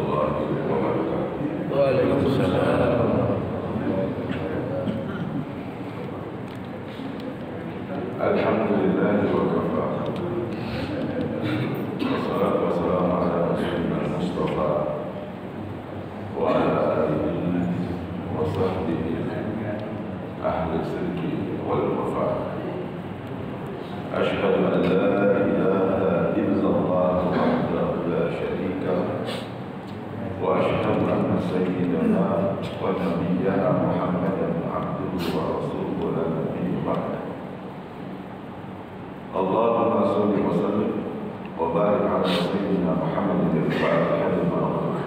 warahmatullahi wabarakatuh. Waalaikumsalam. Alhamdulillah wa kafa. Wassalatu wassalamu ala rasulillah Mustafa wa ala alihi wa sahbihi ahli sidqi wal wafa. Asyhadu an la ilaha illallah wahdahu la syarika lah wa asyhadu anna sayyidana wa nabiyyana Muhammadan abduhu wa rasuluhu la nabiyya ba'da. Allahumma salli wa sallim wa barik ala sayyidina Muhammadin al-Fatih lima ughliq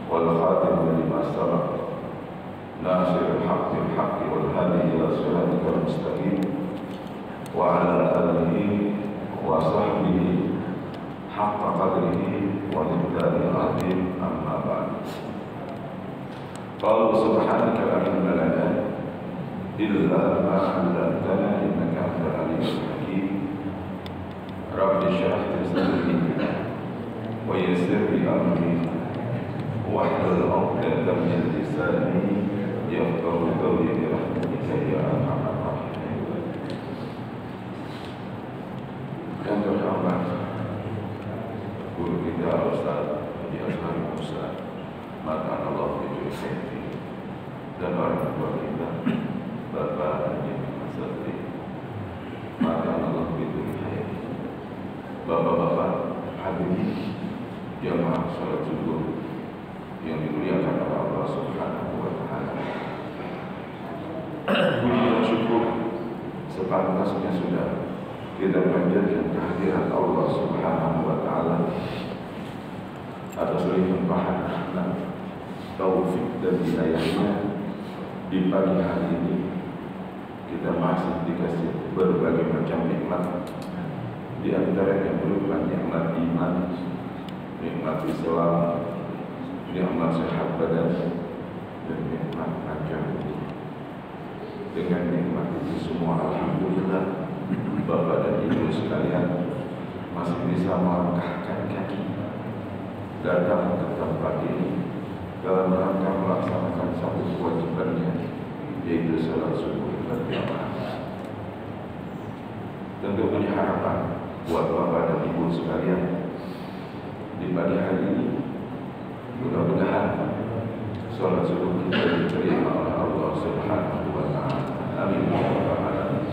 wal khatim lima sabaq nasir al-haqq bil-haqq wal hadi ila siratikal mustaqim wa ala alihi wa sahbihi haqqa qadrihi wa miqdaril azim, amma ba'd. Qala subhanaka la ilma lana illa ma 'allamtana innaka antal alimul hakim. Rabbi shrah li sadri wa yassir li amri wahlul 'uqdatam min lisani yafqahu qawli bi rahmatika ya arhamar rahimin. Yang terhormat guru kita Ustaz Haji Azhar Musa Matan Allah Bidul dan orang tua kita Bapak Haji Masatri Matan Allah Bidul Bapak-bapak hadirin jamaah salat subuh yang dimuliakan oleh Allah Subhanahu wa taala. Puji dan syukur sepantasnya sudah kita panjatkan kehadiran Allah Subhanahu wa taala atas limpahan rahmat, taufik dan hidayahnya. Di pagi hari ini kita masih dikasih berbagai macam nikmat, di antaranya berupa nikmat iman, nikmat Islam, nikmat sehat badan, dan nikmat panjang umur. Dengan nikmat itu semua alhamdulillah Bapak dan Ibu sekalian masih bisa melangkahkan kaki datang ke tempat ini dalam rangka melaksanakan satu kewajibannya, yaitu salat subuh berjamaah. Tentu punya harapan buat Bapak dan Ibu sekalian di pagi hari ini, mudah-mudahan salat subuh kita diterima oleh Allah Subhanahu wa taala. Amin ya rabbal alamin.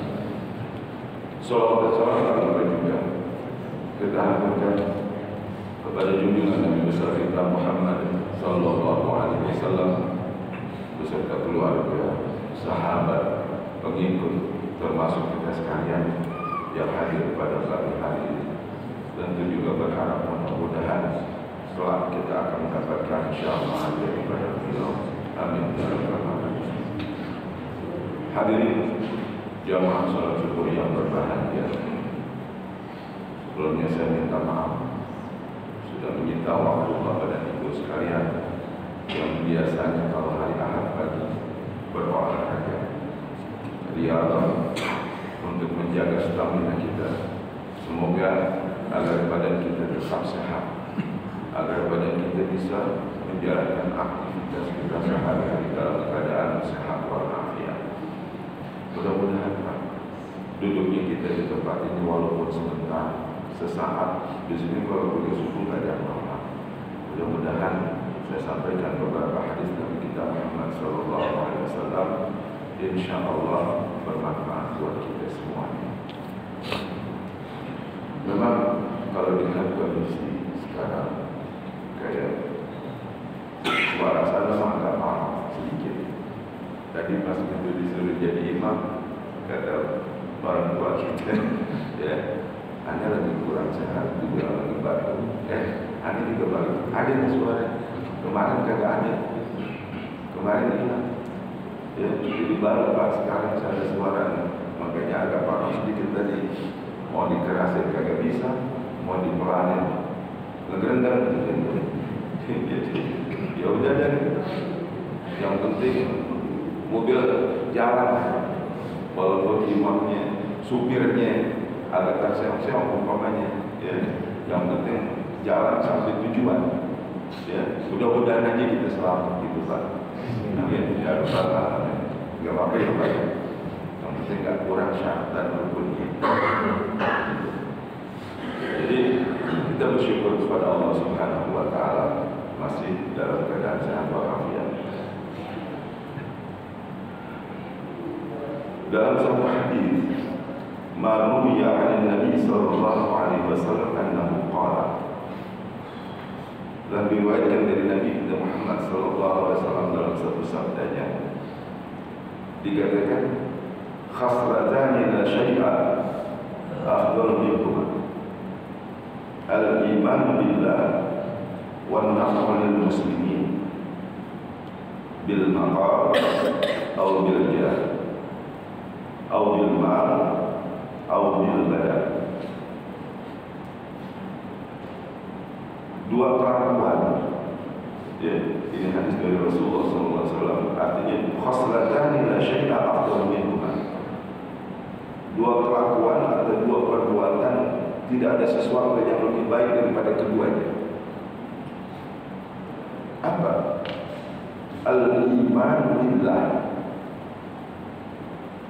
Salawat dan salam juga kita haturkan kepada junjungan Nabi besar kita Muhammad sallallahu alaihi wasallam beserta keluarga, sahabat, pengikut, termasuk kita sekalian yang hadir pada pagi hari ini. Tentu juga berharap mudah-mudahan setelah kita akan mendapatkan insyaallah hadir kepada beliau. Amin ya rabbal alamin. Hadirin jamaah salat syukur yang berbahagia, sebelumnya saya minta maaf sudah menyita waktu Bapak dan Ibu sekalian yang biasanya kalau hari Ahad pagi berolahraga. Ya Allah, untuk menjaga stamina kita, semoga agar badan kita tetap sehat, agar badan kita bisa menjalankan aktivitas kita sehari-hari dalam keadaan sehat walafiat. Mudah-mudahan Pak, duduknya kita di tempat ini walaupun sebentar, sesaat, di sini kalau boleh subuh nggak ada apa-apa. Mudah-mudahan saya sampaikan beberapa hadis Nabi kita Muhammad Sallallahu Alaihi Wasallam, insya Allah bermanfaat buat kita semuanya. Memang kalau dilihat kondisi sekarang, kayak suara saya memang agak parah sedikit. Tadi pas itu disuruh jadi imam, kata orang tua kita, ya, Anda lebih kurang sehat, juga lagi batuk. Anda juga batuk. Ada nggak suara? Kemarin kagak ada. Kemarin hilang. Ya, jadi baru pas sekarang saya ada suara, makanya agak parah sedikit tadi. Mau dikerasin kagak bisa, mau dipelanin, ngegerendang gitu. Jadi, ya udah deh. Yang penting mobil jalan, walaupun imamnya, supirnya agak terseok-seok umpamanya, ya. Yang penting jalan sampai tujuan. Ya, mudah-mudahan aja kita selamat gitu Pak. Amin. Ya Rabbal alamin. Enggak apa-apa ya Pak. Yang penting nggak kurang syarat dan rukunnya. Jadi kita bersyukur kepada Allah Subhanahu Wa Taala masih dalam keadaan sehat walafiat. Dalam satu hadis, "Maruya 'an Nabi sallallahu alaihi wasallam annahu qala." Dan diriwayatkan dari Nabi kita Muhammad sallallahu alaihi wasallam dalam satu sabdanya dikatakan, "Khaslatani la syai'a afdal minhuma al-iman billah wan naf'u lil muslimin bil maqam aw bil jah aw bil mal aw bil badan." Dua perempuan, ya, ini hadis dari Rasulullah SAW. Artinya khaslatani la syai'a afdal minhuma. Dua kelakuan atau dua perbuatan tidak ada sesuatu yang lebih baik daripada keduanya. Apa? Al-iman billah.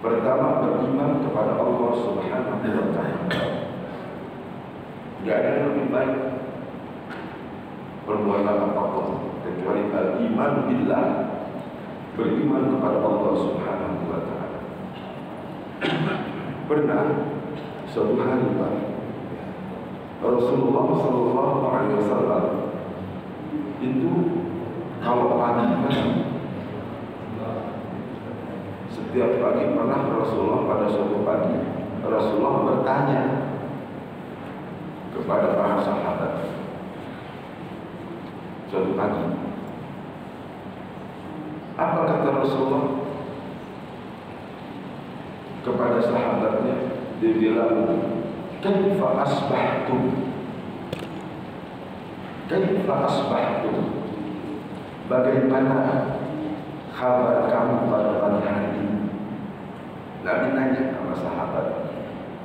Pertama, beriman kepada Allah Subhanahu wa Ta'ala. Tidak ada yang lebih baik perbuatan apapun kecuali al-iman billah, beriman kepada Allah Subhanahu wa Ta'ala. Pernah suatu hari Pak, Rasulullah sallallahu alaihi wasallam itu kalau pagi kan, setiap pagi pernah Rasulullah pada suatu pagi Rasulullah bertanya kepada para sahabat. Suatu pagi, apa kata Rasulullah kepada sahabatnya? Dia bilang, "Kaifa asbahtum? Kaifa asbahtum? Bagaimana kabar kamu pada pagi hari ini?" Nabi nanya sama sahabat.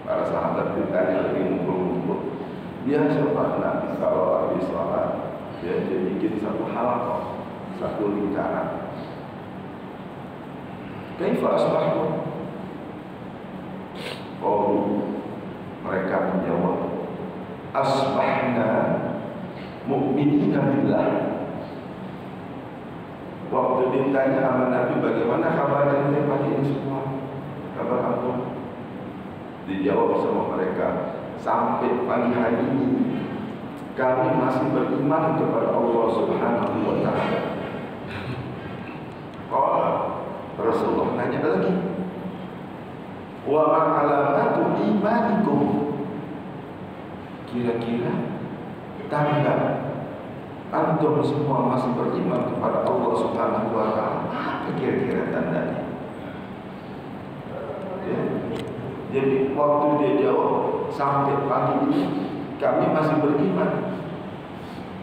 Para sahabat ditanya lagi ngumpul-ngumpul. Biasa Pak Nabi kalau habis sholat, ya, dia bikin satu halaqah, satu lingkaran. Kaifa asbahtum? Oh, mereka menjawab, "Asbahna mu'minina billah." Waktu ditanya sama Nabi, bagaimana kabar ente pagi ini semua? Kabar apa? Dijawab sama mereka, sampai pagi hari ini kami masih beriman kepada Allah Subhanahu wa Ta'ala. Qala, Rasulullah nanya lagi, "Wa ma alamatu imanikum?" Kira-kira tanda antum semua masih beriman kepada Allah Subhanahu wa Ta'ala, apa kira-kira tandanya? Ya. Jadi waktu dia jawab, sampai pagi ini kami masih beriman.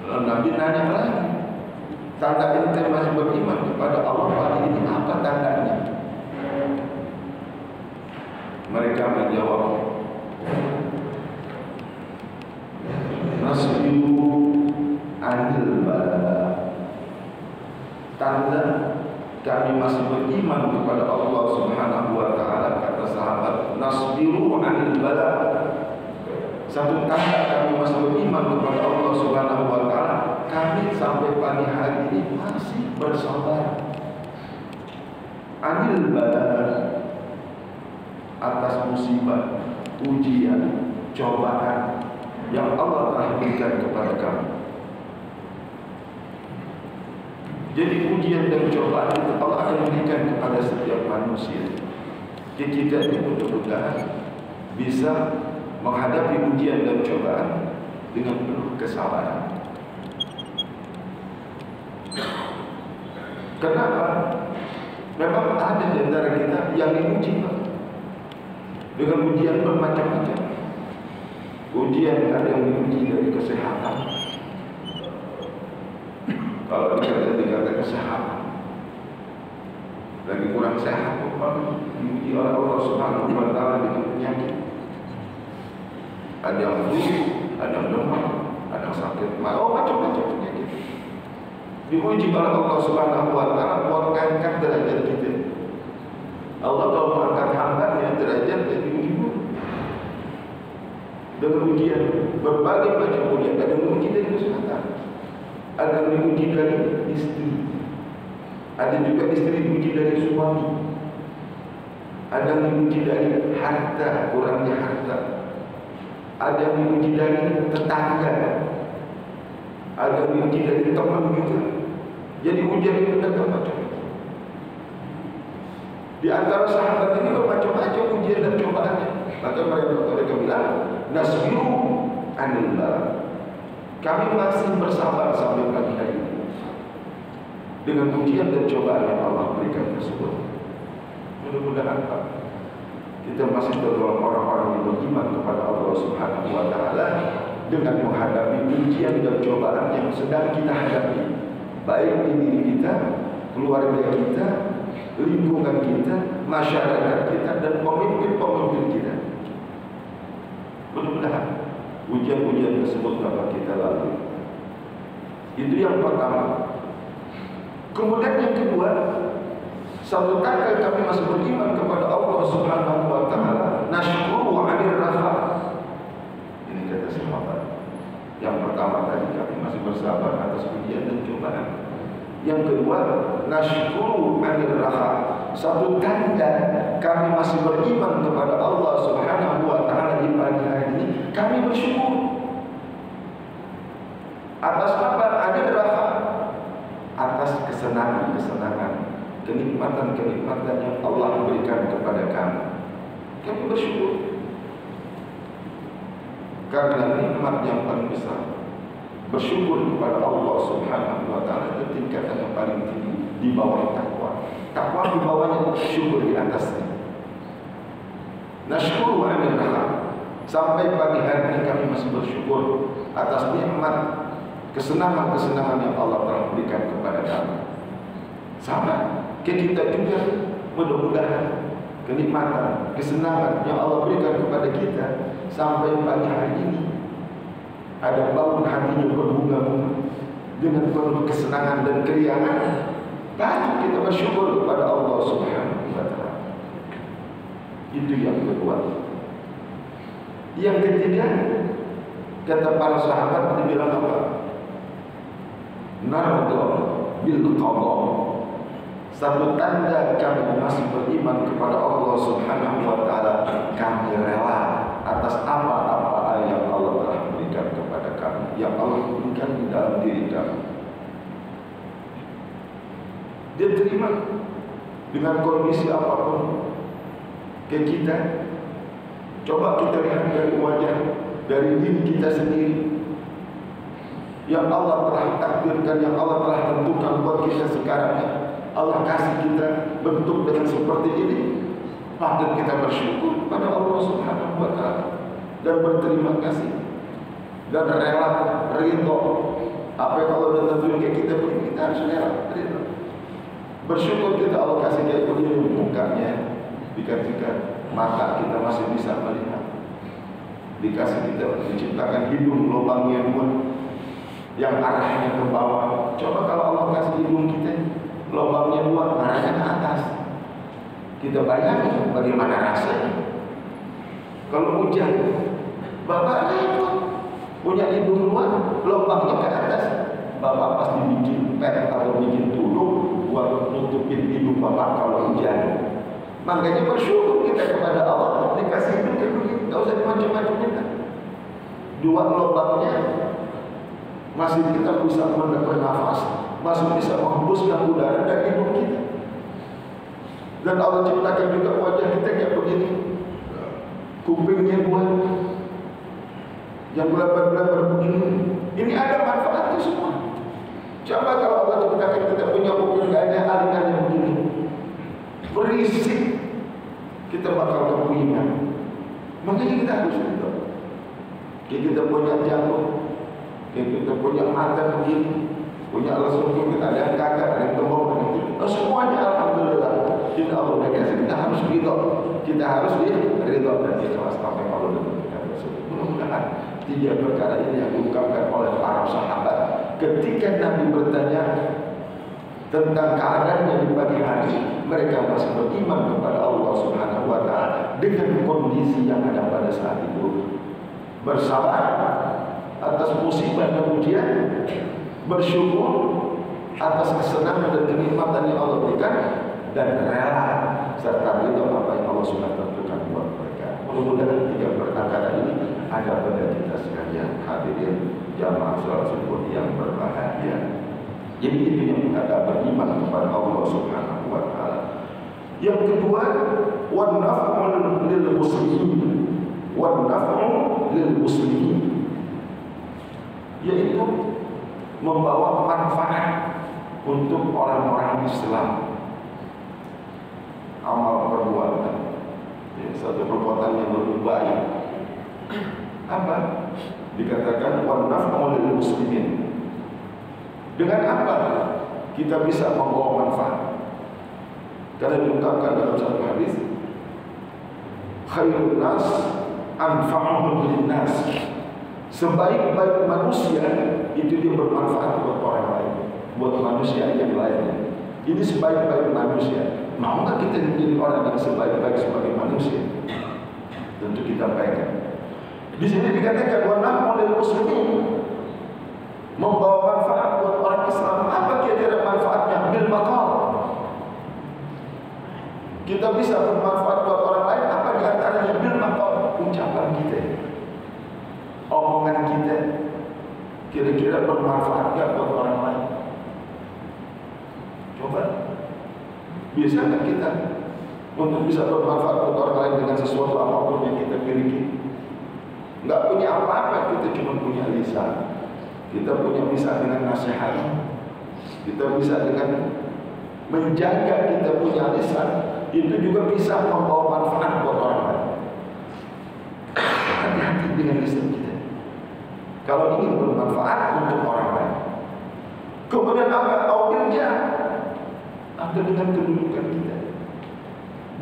Lalu Nabi nanya lagi, tanda ente masih beriman kepada Allah pagi ini apa tandanya? Mereka menjawab, "Nasbiru anil bala." Tanda kami masih beriman kepada Allah Subhanahu wa Ta'ala, kata sahabat, "Nasbiru anil bala." Satu tanda kami masih beriman kepada Allah Subhanahu wa Ta'ala, kami sampai pagi hari ini masih bersabar. Anil bala, atas musibah, ujian, cobaan yang Allah telah berikan kepada kami. Jadi ujian dan cobaan itu Allah akan berikan kepada setiap manusia. Jadi kita ini mudah-mudahan bisa menghadapi ujian dan cobaan dengan penuh kesabaran. Kenapa? Memang ada di antara kita yang diuji dengan ujian bermacam-macam. Ujian ada yang diuji dari kesehatan. Kalau dikata kesehatan, lagi kurang sehat, diuji oleh Allah Subhanahu wa Ta'ala dengan penyakit. Ada yang flu, ada yang demam, ada yang sakit, macam-macam penyakit. Diuji oleh Allah Subhanahu wa Ta'ala buat angkat derajat kita. Allah kalau mengangkat hambanya derajat diuji dengan ujian, berbagai macam ujian. Ada yang diuji dari kesehatan, ada yang diuji dari istri, ada juga istri diuji dari suami, ada yang diuji dari harta, kurangnya harta, ada yang diuji dari tetangga, ada yang diuji dari teman kita. Jadi ujian itu macam-macam. Di antara sahabat ini bermacam-macam ujian dan cobaannya. Maka mereka bilang, nasbiru anil bala. Kami masih bersabar sampai pagi hari ini dengan ujian dan cobaan yang Allah berikan tersebut. Mudah-mudahan Pak, kita masih tergolong orang-orang yang beriman kepada Allah Subhanahu wa Ta'ala dengan menghadapi ujian dan cobaan yang sedang kita hadapi, baik di diri kita, keluarga kita, lingkungan kita, masyarakat kita, dan pemimpin-pemimpin kita. Mudah-mudahan ujian-ujian tersebut dapat kita lalui. Itu yang pertama. Kemudian yang kedua, satu kali kami masih beriman kepada Allah Subhanahu wa Ta'ala, nashkuru 'alal raha. Ini kata sahabat. Yang pertama tadi kami masih bersabar atas ujian dan cobaan. Yang kedua, nashkuru 'alal raha. Satu tanda kami masih beriman kepada Allah Subhanahu wa Ta'ala di pagi hari ini, kami bersyukur atas apa? Ada raha, atas kesenangan-kesenangan, kenikmatan-kenikmatan yang Allah berikan kepada kami. Kami bersyukur karena nikmat yang paling besar. Bersyukur kepada Allah Subhanahu wa Ta'ala itu tingkatan yang paling tinggi di bawah takwa. Takwa di bawahnya, syukur di atasnya. Nashkuru 'alal raha. Sampai pagi hari ini kami masih bersyukur atas nikmat, kesenangan-kesenangan yang Allah telah berikan kepada kami. Sama kita juga, mudah-mudahan kenikmatan, kesenangan yang Allah berikan kepada kita sampai pagi hari ini ada bangun hatinya berbunga-bunga dengan penuh kesenangan dan keriangan. Patut kita bersyukur kepada Allah Subhanahu wa Ta'ala. Itu yang kedua. Yang ketiga, kata para sahabat dibilang apa? Nardo bil qada. Satu tanda kami masih beriman kepada Allah Subhanahu wa Ta'ala, kami rela atas apa-apa yang Allah telah berikan kepada kami, yang Allah berikan di dalam diri kami. Dia terima dengan kondisi apapun ke kita. Coba kita lihat dari wajah, dari diri kita sendiri yang Allah telah takdirkan, yang Allah telah tentukan buat kita sekarang. Allah kasih kita bentuk dengan seperti ini, patut kita bersyukur kepada Allah Subhanahu wa Ta'ala dan berterima kasih dan rela, ridho. Apa yang Allah sudah tentukan ke kita begini, kita harus rela, ridho. Bersyukur kita Allah kasih kayak begini mukanya, dikasihkan mata kita masih bisa melihat, dikasih kita diciptakan hidung lubangnya dua yang arahnya ke bawah. Coba kalau Allah kasih hidung kita lubangnya dua, arahnya ke atas, kita bayangin bagaimana rasanya. Kalau hujan, bapaknya punya hidung dua, lubangnya ke atas, bapak pasti bikin pet atau bikin tulung buat nutupin hidung bapak kalau hujan. Makanya bersyukur kita kepada Allah dikasih hidung kayak begini, nggak usah macam-macam. Dua lubangnya masih kita bisa bernafas, masih bisa menghembuskan udara dari hidung kita. Dan Allah ciptakan juga wajah kita kayak begini, kupingnya dua, yang belabar-belabar begini. Ini ada manfaatnya semua. Coba kalau Allah ciptakan kita punya kuping gak ada alirannya begini, berisik, kita bakal kepuyingan. Makanya kita harus berdoa. Kayak kita punya jantung, kayak kita punya mata begini, punya alas ukur, kita ada yang kagak, ada yang tembok, semuanya alhamdulillah. Kita Allah kasih, kita harus ridho, kita harus ridho dan ikhlas sampai Allah dan kita tersebut. Mudah-mudahan tiga perkara ini yang diungkapkan oleh para sahabat ketika Nabi bertanya tentang keadaannya di pagi hari, mereka masih beriman kepada Allah Subhanahu wa Ta'ala dengan kondisi yang ada pada saat itu. Bersabar atas musibah dan ujian, bersyukur atas kesenangan dan kenikmatan yang Allah berikan, dan rela serta ridho apa yang Allah sudah tentukan buat mereka. Mudah-mudahan 3 perkara ini ada pada kita sekalian hadirin jamaah salat subuh yang berbahagia. Jadi itu yang ada beriman kepada Allah Subhanahu wa Ta'ala. Yang kedua, wan naf'u lil muslimin. Wan naf'u lil muslimin, yaitu membawa manfaat untuk orang-orang Islam. Amal perbuatan, satu perbuatan yang lebih baik. Apa? Dikatakan wan naf'u lil muslimin. Dengan apa kita bisa membawa manfaat? Karena diungkapkan dalam satu hadis, khairun nas anfa'uhum linnas. Sebaik-baik manusia itu dia bermanfaat buat orang lain, buat manusia yang lainnya. Ini sebaik-baik manusia. Mau nggak kita menjadi orang yang sebaik-baik sebagai manusia? Tentu kita baikkan. Di sini dikatakan wa naf'ul muslimin, membawa manfaat buat orang Islam. Apa kira-kira manfaatnya? Bil maqal. Kita bisa bermanfaat buat orang lain. Apa diantaranya? Bil maqal. Ucapan kita, omongan kita, kira-kira bermanfaat gak buat orang lain? Coba, bisa nggak kita untuk bisa bermanfaat buat orang lain dengan sesuatu apapun yang kita miliki? Nggak punya apa-apa, kita cuma punya lisan. Kita punya bisa dengan nasihat, kita bisa dengan menjaga kita punya lisan, itu juga bisa membawa manfaat buat orang lain. Hati-hati dengan lisan kita kalau ingin bermanfaat untuk orang lain. Kemudian apa? Audilnya atau dengan kedudukan kita.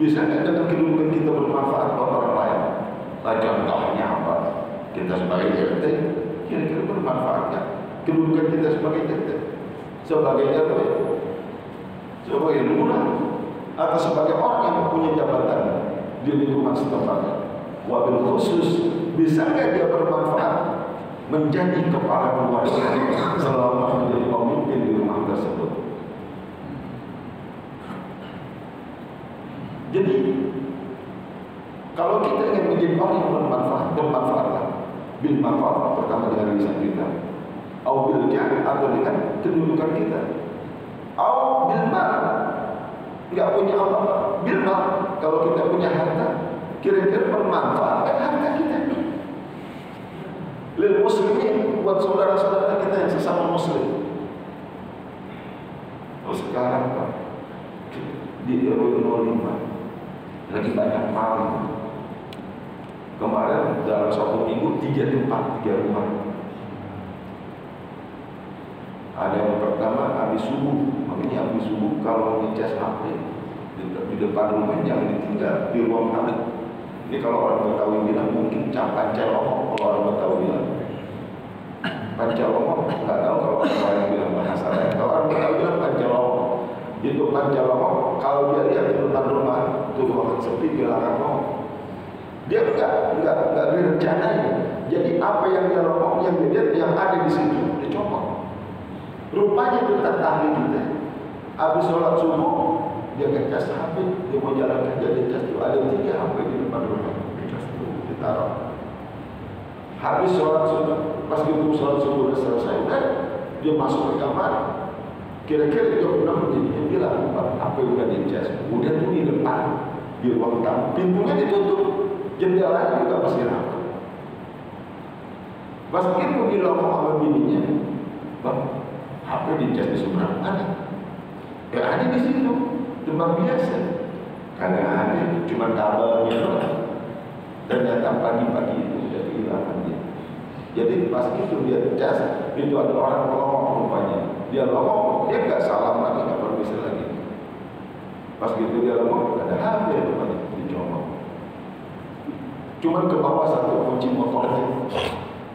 Bisa nggak dengan kedudukan kita bermanfaat buat orang lain? Contohnya apa? Kita sebagai RT, kira-kira bermanfaatkan kedudukan kita sebagai RT, sebagai RW, sebagai lurah, atau sebagai orang yang punya jabatan di lingkungan setempat. Wabil khusus, bisa nggak dia bermanfaat menjadi kepala keluarga selama menjadi pemimpin di rumah tersebut? Jadi kalau kita ingin menjadi orang yang bermanfaatlah bil maqal, pertama dengan lisan kita, au bil jahl, atau dengan kedudukan kita, au bil mal, nggak punya apa-apa, bil mal, kalau kita punya harta, kira-kira bermanfaat harta kita lil muslimin, buat saudara-saudara kita yang sesama muslim. Terus sekarang Pak, di RW 05 lagi banyak maling. Kemarin dalam 1 minggu 3 tempat, 3 rumah. Ada yang pertama habis subuh, makanya habis subuh kalau ngecas HP di depan rumah jangan ditinggal di ruang tamu. Ini kalau orang Betawi bilang mungkin pancelongok, kalau orang Betawi bilang pancelongok, nggak tahu kalau orang lain bilang bahasa lain. Kalau orang Betawi bilang pancelongok, itu pancelongok. Kalau dia lihat di depan rumah itu ruangan sepi, dia larang ngomong. Dia enggak direncanain. Jadi apa yang dia lomong, yang dia lihat, yang ada di situ dicopot. Rupanya itu tetangga kita. Habis sholat subuh dia ngecas HP, dia mau jalan kerja, dia cas itu ada 3 HP di depan rumah. Cas itu ditaruh. Habis sholat subuh, pas gitu sholat subuh udah selesai, dia masuk ke kamar. Kira-kira dia pernah menjadinya bilang, HP udah dicas, udah tuh di depan di ruang tamu, pintunya ditutup. Jendelanya juga masih rapat. Pas itu dilomong sama bininya, bang, HP dicas di seberang mana? Ya ada di situ, tempat biasa. Karena ada, cuma kabelnya doang. Ternyata pagi-pagi itu sudah kehilangan dia. Jadi pas itu dia cas, itu ada orang ngomong rupanya. Dia ngomong, dia nggak salam lagi, nggak permisi lagi. Pas gitu dia ngomong, ada HP rupanya dicomot. Cuman ke bawah satu kunci motornya.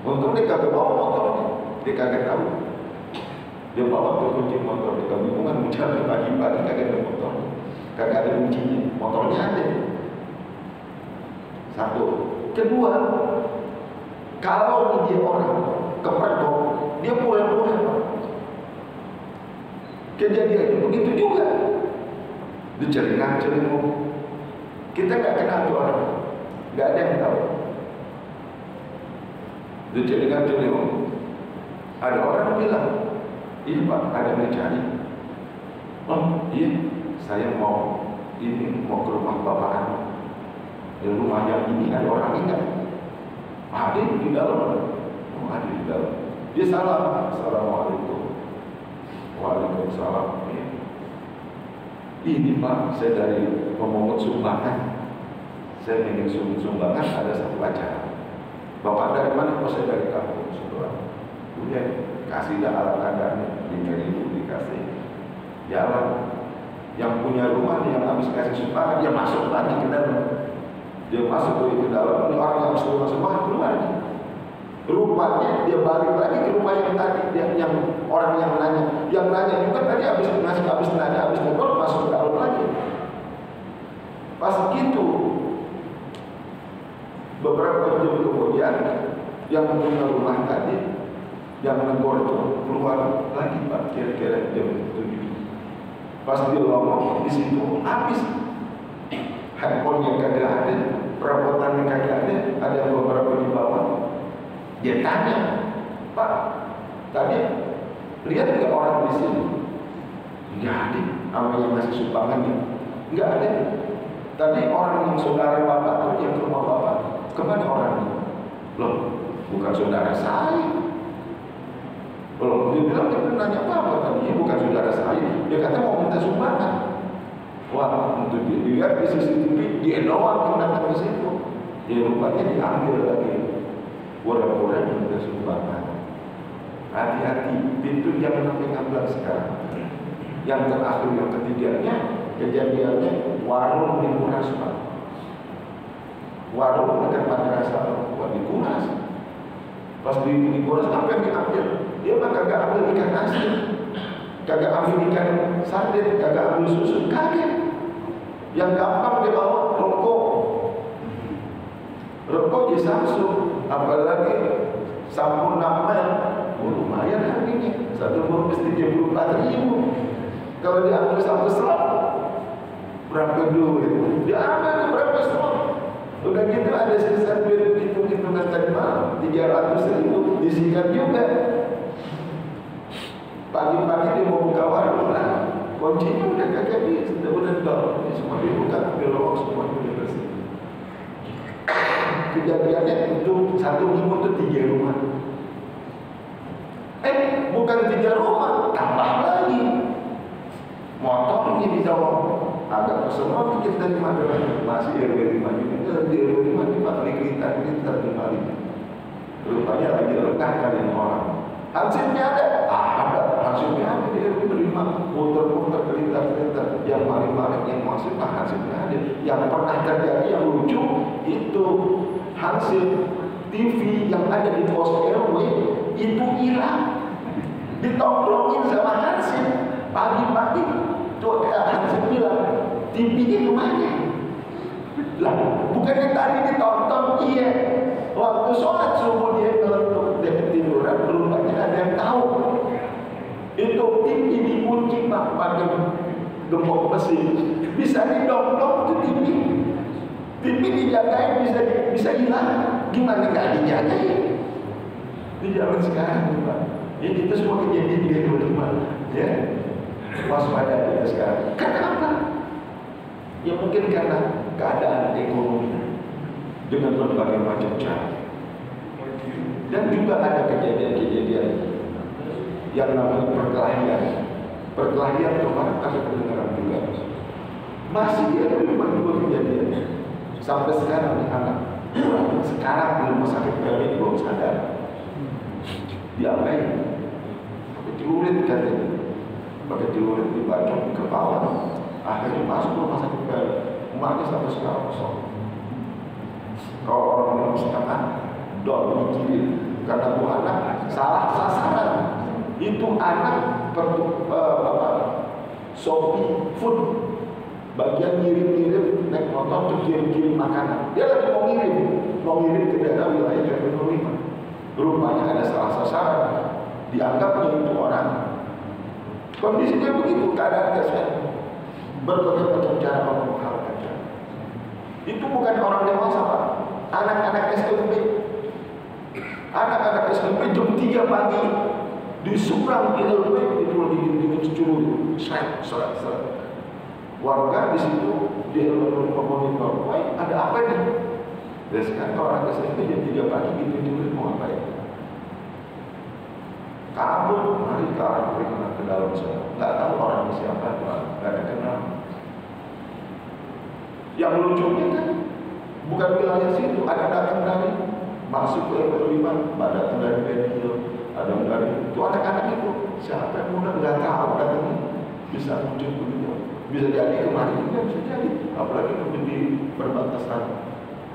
Untung dia kagak bawa motornya, dia kagak tahu. Dia bawa tuh kunci motor, dia kebingungan mau jalan pagi-pagi kagak ada motor, kagak ada kuncinya, motornya ada. Satu. Kedua, kalau dia orang kepergok, dia pura-pura. Kejadian begitu juga. Dicelingan-celinguk. Kita nggak kenal tuh orang, nggak ada yang tahu. Dicelingan-celinguk. Ada orang bilang, iya Pak, ada yang cari. Oh iya, saya mau ke rumah Bapak Anu. Di rumah yang ini ada orang enggak? Ada di dalam. Oh, ada di dalam. Dia salam, assalamualaikum. Waalaikumsalam. Ini Pak, saya dari pemungut sumbangan. Saya ingin sumbangan, ada satu acara. Bapak dari mana? Oh, saya dari kampung sebelah. Udah, kasih dah alat adanya, 5.000 dikasih. Jalan. Yang punya rumah yang habis kasih sumbangan, dia masuk lagi ke dalam. Dia masuk ke dalam, ini orang yang habis rumah sumbangan keluar. Rupanya dia balik lagi ke rumah yang tadi, yang orang yang nanya juga tadi habis nanya, habis ngobrol masuk ke dalam lagi. Pas gitu, beberapa jam kemudian yang punya rumah tadi, yang negor itu keluar lagi Pak, kira-kira jam 7. Pas dia ngomong di situ habis, handphone yang kagak ada, perabotan yang kagak ada yang beberapa di bawah. Dia tanya, Pak, tadi lihat nggak orang di sini? Nggak ada. Apa yang masih sumbangannya? Nggak ada. Tadi orang yang saudara Bapak itu yang ke rumah Bapak, kemana orangnya? Loh, bukan saudara saya. Loh, dia bilang dia nanya apa tadi? Bukan saudara saya. Dia kata mau minta sumbangan. Wah, untuk dilihat di CCTV, dia doang yang datang ke situ. Dia rupanya diambil lagi. Pura-pura minta sumbangan. Hati-hati, pintu jangan sampai ngambang sekarang. Yang terakhir, yang ketiganya, kejadiannya warung dikuras Pak. Warung dekat madrasah, dikuras. Pas dikuras, apa yang diambil? Dia mah kagak ambil ikan asin, kagak ambil ikan sarden, kagak ambil susu, kagak. Yang gampang dia bawa rokok. Rokok di Samsung, apalagi sampur namanya, lumayan harganya, satu bungkus 34.000. Kalau diambil satu slot, berapa duit? Diambil berapa slot? Udah gitu ada sisa duit hitung-hitungan tadi malam 300.000, disikat juga. Pagi-pagi dia mau buka warung lah, kuncinya udah kagak bisa, udah dol, ini semua dibuka, belok semua udah bersih. Kejadiannya itu 1 minggu itu 3 rumah. Bukan 3 rumah, tambah lagi. Motornya didorong, agak kesemua dikit dari mana? Masih RW 5 juga, di RW 5 di Pak Likitan di Bali. Rupanya lagi lengkah kali orang. Hasilnya ada, hasilnya ada di RW 5, muter-muter kelintar-kelintar, yang maling-maling yang maksudnya hasilnya ada. Yang pernah terjadi yang lucu itu hasil TV yang ada di pos RW itu hilang, ditongkrongin sama Hansip. Pagi-pagi tuh Hansip bilang, TV-nya kemana? Lah, bukannya tadi ditonton? Iya, waktu sholat subuh dia ngelentuk, dia ketiduran, rupanya ada yang tahu. Itu TV dikunci Pak, pakai gembok besi, bisa didong-dong ke TV. TV dijagain bisa hilang, gimana nggak dijagain? Di zaman sekarang Pak, ya kita semua kejadian di rumah, ya waspada kita sekarang. Kenapa? Ya mungkin karena keadaan ekonomi dengan berbagai macam cara, dan juga ada kejadian-kejadian yang namanya perkelahian. Perkelahian kemarin kasih kedengaran juga. Masih ada dua kejadian. Sampai sekarang anak sekarang di rumah sakit kami belum sadar. Diapain? Pakai celurit katanya, pakai celurit dibacok di kepala. Akhirnya masuk rumah sakit kami. Emaknya sampai sekarang kosong. Kalau orang bilang setengah dol mikirin karena bu anak salah sasaran. itu anak Shopee Food, bagian ngirim-ngirim naik motor untuk kirim-kirim makanan. Dia lagi mau ngirim ke daerah wilayah Gubernur 5. Rupanya ada salah sasaran, dianggapnya itu orang. Kondisinya begitu, keadaan gasnya berbagai macam cara menghalalkan. Itu bukan orang dewasa, Pak. Anak-anak SMP. Anak-anak SMP jam 3 pagi disurang di LP itu dengan curug, seret. Warga di situ dia monitor, wah ada apa ini? Dan sekarang orang SMP jam 3 pagi gitu mau ngapain? Kabur, mari ke dalam sana. Nggak tahu orangnya siapa, nggak ada kenal. Yang lucunya kan bukan wilayah situ, ada datang dari masuk ke LP 5, datang dari Benhil, ada dari itu anak-anak itu siapa yang muda nggak tahu datangnya bisa muncul begitu, bisa jadi kemarin juga bisa jadi, apalagi di perbatasan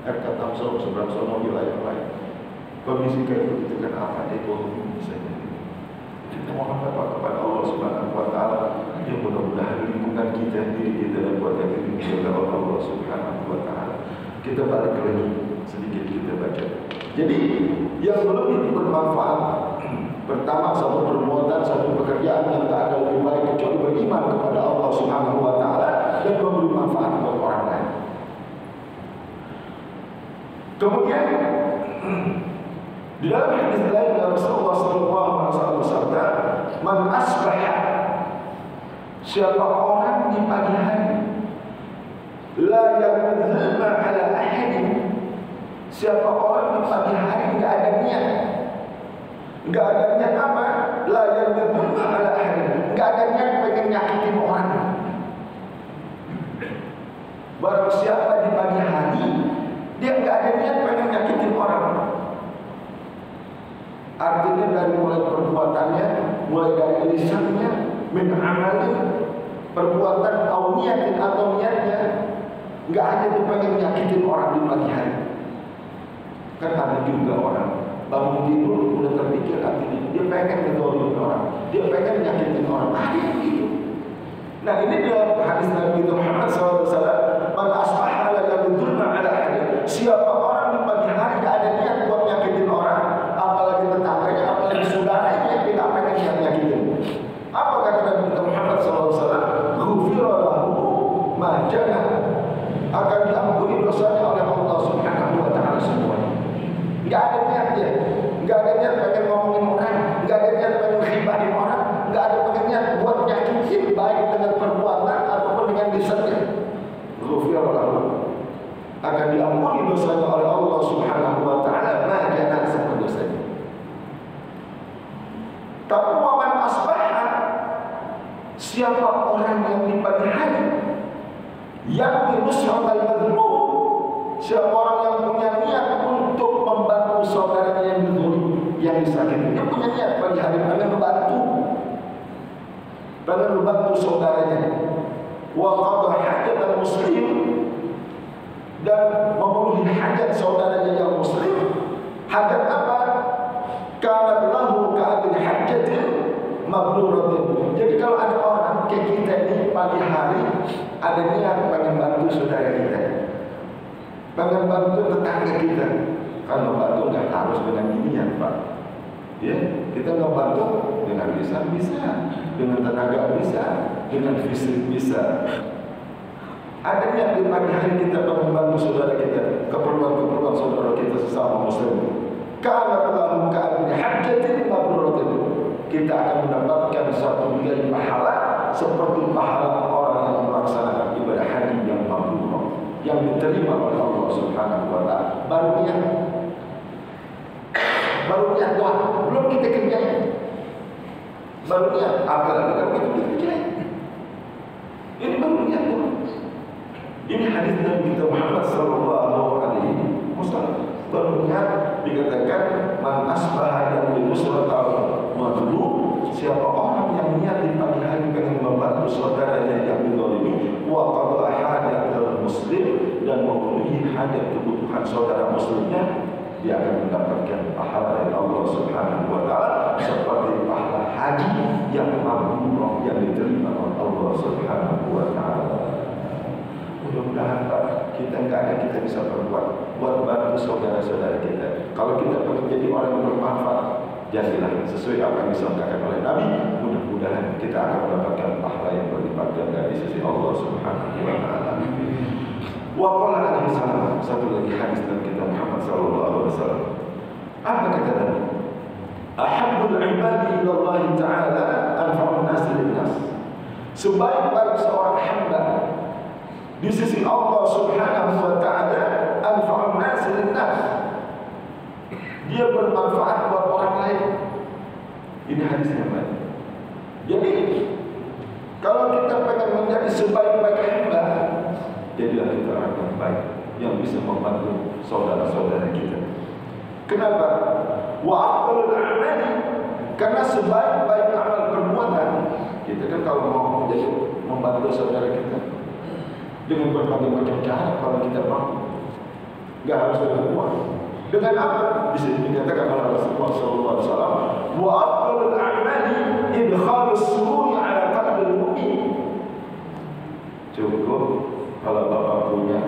RK Tamsel seberang sono wilayah lain. Kondisi kayak begitu kan apa ekonomi bisa jadi. Kita mohon kepada Allah Subhanahu Wa Taala yang mudah-mudahan lingkungan kita, diri kita dan keluarga kita dijaga oleh Allah Subhanahu Wa Taala. Kita balik lagi sedikit kita baca. Jadi yang lebih bermanfaat, pertama satu perbuatan, satu pekerjaan yang tak ada lebih baik kecuali beriman kepada Allah Subhanahu Wa Taala dan memberi manfaat buat orang lain. Kemudian di dalam hadis lain Rasulullah SAW bersabda, "Man asbaha," siapa orang di pagi hari, la yadhunna ala ahadin, siapa orang di pagi hari enggak ada niat apa? La yadhunna ala ahadin, enggak ada niat pengen nyakitin orang. Barang siapa di pagi hari dia enggak ada niat pengen nyakitin orang. Artinya dari mulai perbuatannya, mulai dari lisannya, min amalin, perbuatan atau niatin atau niatnya, nggak ada tuh pengen nyakitin orang di pagi hari. Kan ada juga orang bangun tidur udah terpikir hatinya dia pengen ngedolimin orang, dia pengen nyakitin orang. Ada yang begitu. Nah ini dalam hadis Nabi Muhammad SAW, "Man asbaha la yadhunna ala ahadin," siapa orang di pagi hari nggak ada niat buat nyakitin orang, apalagi tetangganya, apalagi saudaranya, dia nggak pengen nyakitin. Apa kata Nabi Muhammad SAW? "Ghufira lahu ma jana," akan diampuni dosanya oleh Allah Subhanahu Wa Taala semuanya. Nggak ada niat dia, nggak ada niat pengen ngomongin orang, nggak ada niat pengen ghibahin orang, nggak ada pengen niat buat nyakitin baik dengan perbuatan ataupun dengan lisannya. Ghufira lahu, akan diampuni dosanya oleh Allah Subhanahu Wa Taala, ma jana, semua dosanya. Tapi waman asbaha, siapa orang yang di pagi hari yang nusratal mazlum, siapa orang yang punya niat untuk membantu saudaranya yang dizalimi, yang disakiti, dia punya niat pagi hari pengen membantu saudaranya, wa qada hajatan muslim, dan memenuhi hajat saudaranya yang muslim. Hajat apa? Kana lahu ka'adil hajatin mabruratin. Jadi kalau ada orang kayak kita ini pagi hari ada niat pengen bantu saudara kita, pengen bantu tetangga kita. Kalau bantu nggak harus dengan ginian, Pak. Ya, kita nggak bantu dengan lisan bisa, dengan tenaga bisa, dengan fisik bisa. Ada niat di pagi hari kita pengen bantu saudara kita, keperluan saudara kita sesama muslim. Kana lahu ka'adil hajatin mabruratin, kita akan mendapatkan satu nilai pahala seperti pahala orang yang melaksanakan ibadah haji yang mabrur, yang diterima oleh Allah Subhanahu Wa Taala. Baru niat doang, belum kita kerjain. Baru niat, apalagi kalau kita kerjain. Ini baru niat doang. Ini hadis Nabi kita Muhammad Sallallahu Alaihi Wasallam. Baru niat dikatakan, "Man asbaha yang nusratal mazlum," siapa orang yang niat di pagi hari pengen membantu saudaranya yang dizalimi, wa qada hajatal muslim, dan memenuhi hajat kebutuhan saudara muslimnya, dia akan mendapatkan pahala dari Allah Subhanahu wa taala seperti pahala haji yang mabrur yang diterima oleh Allah Subhanahu wa taala. Mudah-mudahan Pak, kita enggak ada kita bisa berbuat buat bantu saudara-saudara kita. Kalau kita pengen jadi orang yang bermanfaat, jadilah sesuai apa yang disampaikan oleh Nabi. Mudah-mudahan kita akan mendapatkan pahala yang berlipat ganda di sisi Allah Subhanahu wa taala. Wa qala alaihi salam, satu lagi hadis dari kita Muhammad sallallahu alaihi wasallam. Apa kata Nabi? Ahabbul ibadi ila Allah taala anfa'un nas lin-nas. Sebaik-baik seorang hamba di sisi Allah Subhanahu wa taala anfa'un nas lin-nas. Dia bermanfaat buat orang lain. Ini hadisnya Pak. Jadi kalau kita pengen menjadi sebaik-baik hamba, jadilah kita orang yang baik yang bisa membantu saudara-saudara kita. Kenapa? Wa afdalul a'mali, karena sebaik-baik amal perbuatan kita kan kalau mau menjadi membantu saudara kita dengan berbagai macam cara kalau kita mampu. Enggak harus dengan uang. Dengan apa? Bisa dikatakan oleh Rasulullah sallallahu alaihi wasallam, wa afdalul a'mali idkhalus sururi 'ala qalbil mu'min. Cukup kalau Bapak punya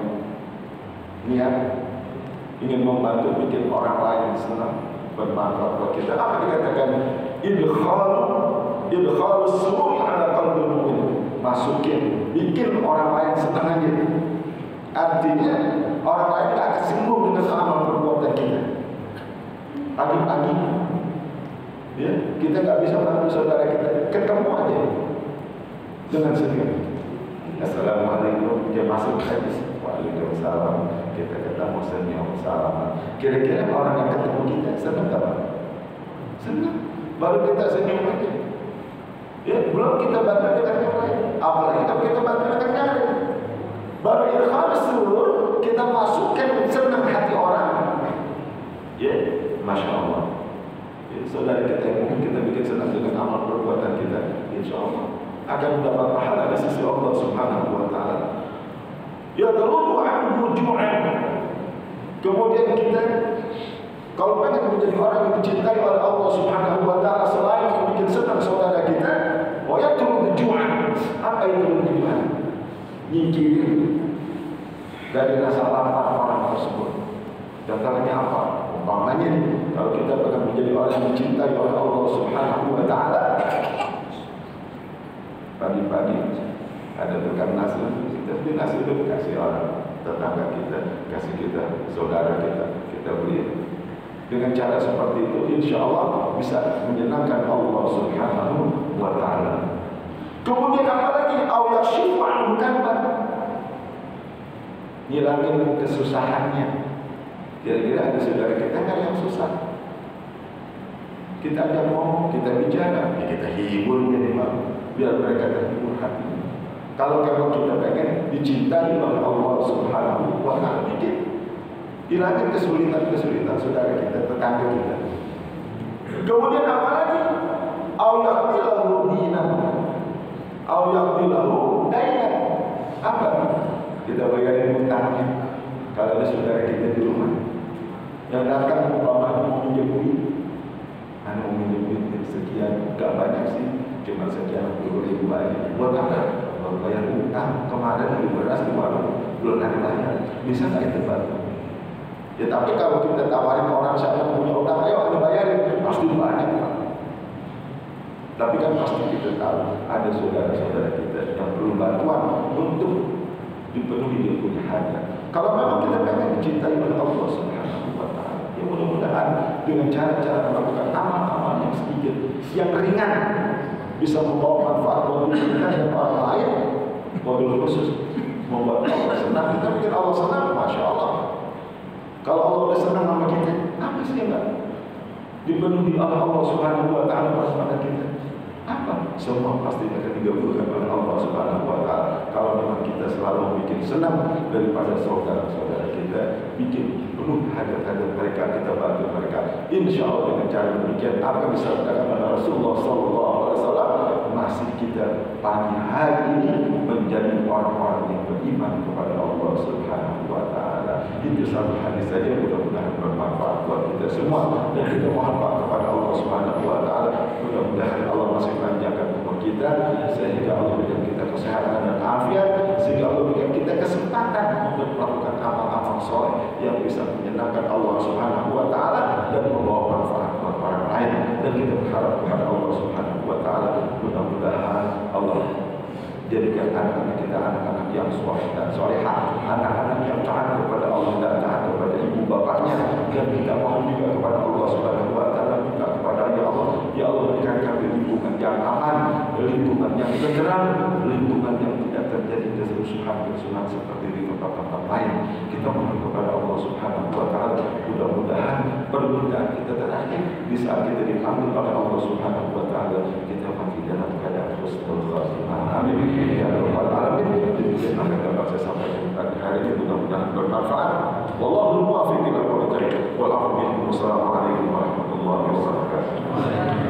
niat ingin membantu bikin orang lain senang, bermanfaat buat kita, apa dikatakan? Idkhalus sururi 'ala qalbil mu'min. Masukin, bikin orang lain senang aja. Artinya orang lain tak tersinggung dengan amal perbuatan kita. Pagi-pagi, ya, kita nggak bisa bantu saudara kita, ketemu aja dengan senyum. Assalamualaikum, dia masuk habis. Waalaikumsalam, kita ketemu senyum, salam. Kira-kira orang yang ketemu kita senang tak? Senang. Baru kita senyum aja. Ya, belum kita bantu dengan yang lain. Apalagi kalau kita bantu dengan yang lain. Baru ikhlas dulu, kita masukkan senang hati orang. Ya, Masya Allah. Ya, saudara kita yang mungkin kita bikin senang dengan amal perbuatan kita, insya Allah akan mendapat pahala dari sisi Allah Subhanahu wa taala. Ya tarudu anhu ju'an. Kemudian kita kalau pengen menjadi orang yang dicintai oleh Allah Subhanahu wa taala, selain bikin senang saudara kita, wa yatrudu ju'an. Apa itu ju'an? Nyingkirin dari rasa lapar orang tersebut. Contohnya apa? Umpamanya nih, kalau kita pengen menjadi orang yang dicintai oleh Allah Subhanahu wa taala, pagi-pagi ada tukang nasi, kita beli nasi itu kasih orang tetangga kita, kasih kita, saudara kita beli. Dengan cara seperti itu, insya Allah bisa menyenangkan Allah Subhanahu wa taala. Kemudian apa lagi? Yakshifu anhu karban, ngilangin kesusahannya. Kira-kira ada saudara kita kan yang susah, kita ajak ngomong, kita bicara, ya kita hibur jadi biar mereka terhibur hati. Kalau kita pengen dicintai oleh Allah Subhanahu wa taala, bikin hilangin kesulitan saudara kita, tetangga kita. Kemudian apa lagi? Au yaqdilahu dinan, au yaqdilahu dainan. Apa? Kita bayarin hutangnya. Kalau ada saudara kita di rumah yang datang umpamanya mau minjem duit, mau minjem duit sekian, gak banyak sih, cuma sekian 10.000 aja. Buat apa? Buat bayar hutang. Kemarin beli beras di warung belum ada bayar. Bisa nggak itu bantu? Ya tapi kalau kita tawarin orang siapa yang punya utang, ayo ada bayarin, pasti banyak Pak. Tapi kan pasti kita tahu ada saudara-saudara kita yang perlu bantuan untuk dipenuhi dia punya hajat. Kalau memang kita pengen dicintai oleh Allah Subhanahu wa taala, ya mudah-mudahan dengan cara-cara melakukan amal-amal yang sedikit, yang ringan, bisa membawa manfaat buat kita dan orang lain. Wabil khusus membuat Allah senang, kita bikin Allah senang, Masya Allah. Kalau Allah sudah senang sama kita, apa sih enggak dipenuhi oleh Allah Subhanahu wa taala pada kita? Apa? Semua pasti akan digabungkan oleh Allah Subhanahu wa taala. Kalau memang kita selalu bikin senang daripada saudara-saudara kita, bikin penuh hajat-hajat mereka, kita bantu mereka. Insya Allah dengan cara demikian, apa yang disampaikan oleh Rasulullah sallallahu alaihi wasallam, masih kita pagi hari ini menjadi orang-orang yang beriman kepada Allah Subhanahu wa taala. Itu satu hadis saja, mudah-mudahan bermanfaat buat kita semua. Dan kita mohon kepada Allah Subhanahu wa taala, mudah-mudahan Allah masih panjangkan umur kita sehingga Allah berikan kita kesehatan dan afiat, sehingga Allah berikan kita kesempatan untuk melakukan amal-amal soleh yang bisa menyenangkan Allah Subhanahu wa taala dan membawa manfaat buat orang lain. Dan kita berharap kepada Allah Subhanahu wa taala, mudah-mudahan Allah jadikan anak-anak kita anak-anak yang soleh dan solehah, anak-anak yang taat kepada Allah dan taat kepada ibu bapaknya. Dan kita mohon juga kepada Allah Subhanahu wa taala, minta kepada ya Allah berikan kami lingkungan yang aman, lingkungan yang tenteram, lingkungan yang tidak terjadi kerusuhan seperti di tempat-tempat lain. Kita mohon kepada Allah Subhanahu wa taala, mudah-mudahan permintaan kita terakhir di saat kita dipanggil oleh Allah Subhanahu wa taala, kita mati dalam keadaan husnul khatimah. Amin ya rabbal alamin. Demikian yang dapat saya sampaikan pada hari ini, mudah-mudahan bermanfaat. Wallahul muwaffiq ila aqwamit thoriq. Wassalamualaikum warahmatullahi wabarakatuh.